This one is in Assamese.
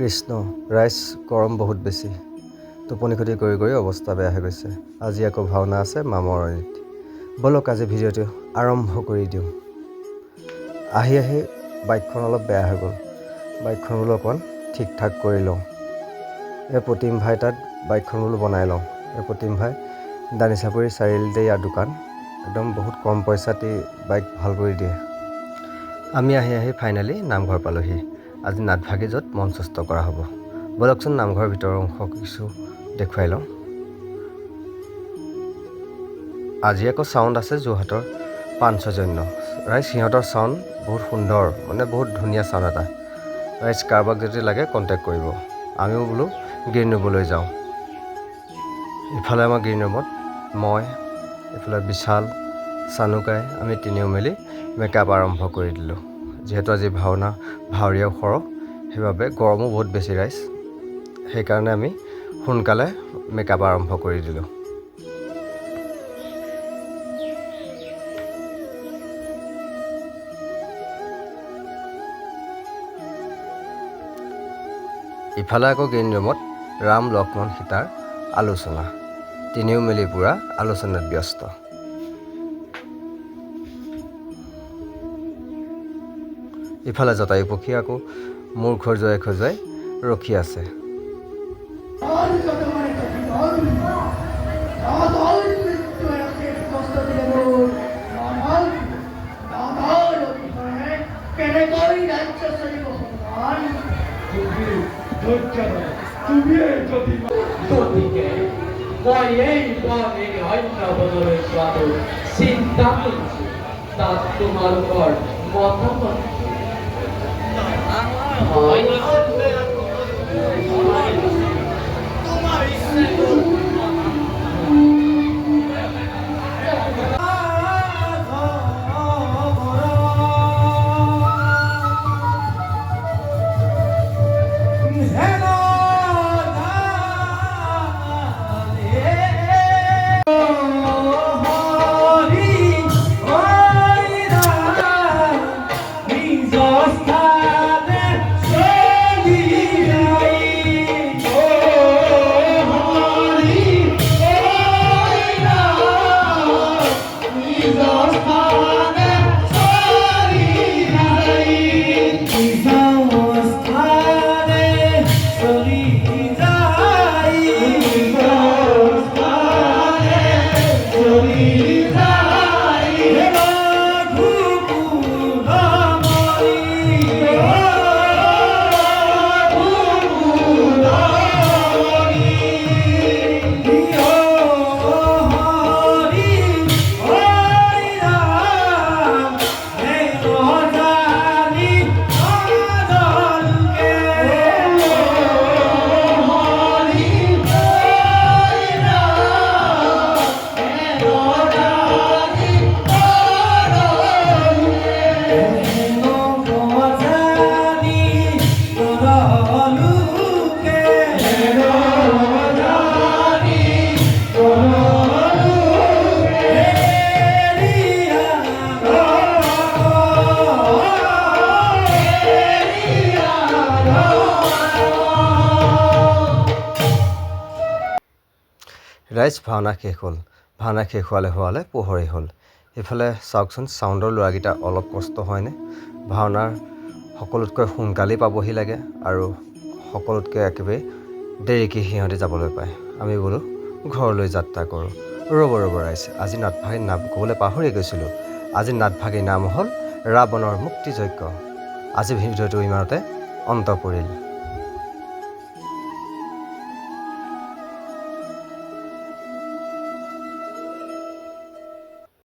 কৃষ্ণ ৰাইজ গৰম বহুত বেছি। টোপনি ক্ষতি কৰি কৰি অৱস্থা বেয়া হৈ গৈছে। আজি আকৌ ভাওনা আছে মামৰণিত। ব'লক আজি ভিডিঅ'টো আৰম্ভ কৰি দিওঁ। আহি বাইকখন অলপ বেয়া হৈ গ'ল। বাইকখন বোলো অকণমান ঠিক ঠাক কৰি লওঁ। এই প্ৰতিম ভাই তাত বাইকখন বোলো বনাই লওঁ। এই প্ৰতিম ভাই দানিচাপৰি চাৰিআলিতে ইয়াৰ দোকান। একদম বহুত কম পইচাতে বাইক ভাল কৰি দিয়ে। আমি আহি ফাইনেলি নামঘৰ পালোহি। আজি নাটভাগি য'ত মঞ্চস্থ কৰা হ'ব। ব'লকচোন নামঘৰৰ ভিতৰৰ অংশ কিছু দেখুৱাই লওঁ। আজি আকৌ চাউণ্ড আছে যোৰহাটৰ পাঞ্চজন্য। ৰাইজ সিহঁতৰ চাউণ্ড বহুত সুন্দৰ, মানে বহুত ধুনীয়া চাউণ্ড এটা। ৰাইজ কাৰোবাক যদি লাগে কণ্টেক্ট কৰিব। আমিও বোলো গ্ৰীণ ৰুমলৈ যাওঁ। ইফালে আমাৰ গ্ৰীণ ৰুমত মই, এইফালে বিশাল, চানুকাই আমি তিনিও মিলি মেকআপ আৰম্ভ কৰি দিলোঁ। যিহেতু আজি ভাৱৰীয়াও সৰহ, সেইবাবে গৰমো বহুত বেছি ৰাইজ। সেইকাৰণে আমি সোনকালে মেকআপ আৰম্ভ কৰি দিলোঁ। ইফালে আকৌ গ্ৰীণ ৰুমত ৰাম, লক্ষ্মণ, সীতাৰ আলোচনা। তিনিও মিলি পূৰা আলোচনাত ব্যস্ত। ইফালে জটায়ুপক্ষী আকৌ মূৰ খজুৱাই ৰখি আছে। গতিকে মই এই বনেৰ অন্য বদলেৰ সাথে চিন্তা কৰছি, তাৰ তোমাৰ উপৰ মতামত ৰাইজ ভাওনা শেষ হ'ল। ভাওনা শেষ হোৱালে পোহৰেই হ'ল। এইফালে চাওকচোন চাউণ্ডৰ ল'ৰাকেইটা অলপ কষ্ট হয়নে? ভাওনাৰ সকলোতকৈ সোনকালেই পাবহি লাগে আৰু সকলোতকৈ একেবাৰে দেৰিকৈ সিহঁতে যাবলৈ পায়। আমি বোলো ঘৰলৈ যাত্ৰা কৰোঁ। ৰ'ব ৰাইজ, আজি নাটভাগীৰ নাম ক'বলৈ পাহৰি গৈছিলোঁ। আজি নাটভাগীৰ নাম হ'ল ৰাৱণৰ মুক্তিযজ্ঞ। আজি ভিডিঅ'টো ইমানতে অন্ত পৰিল।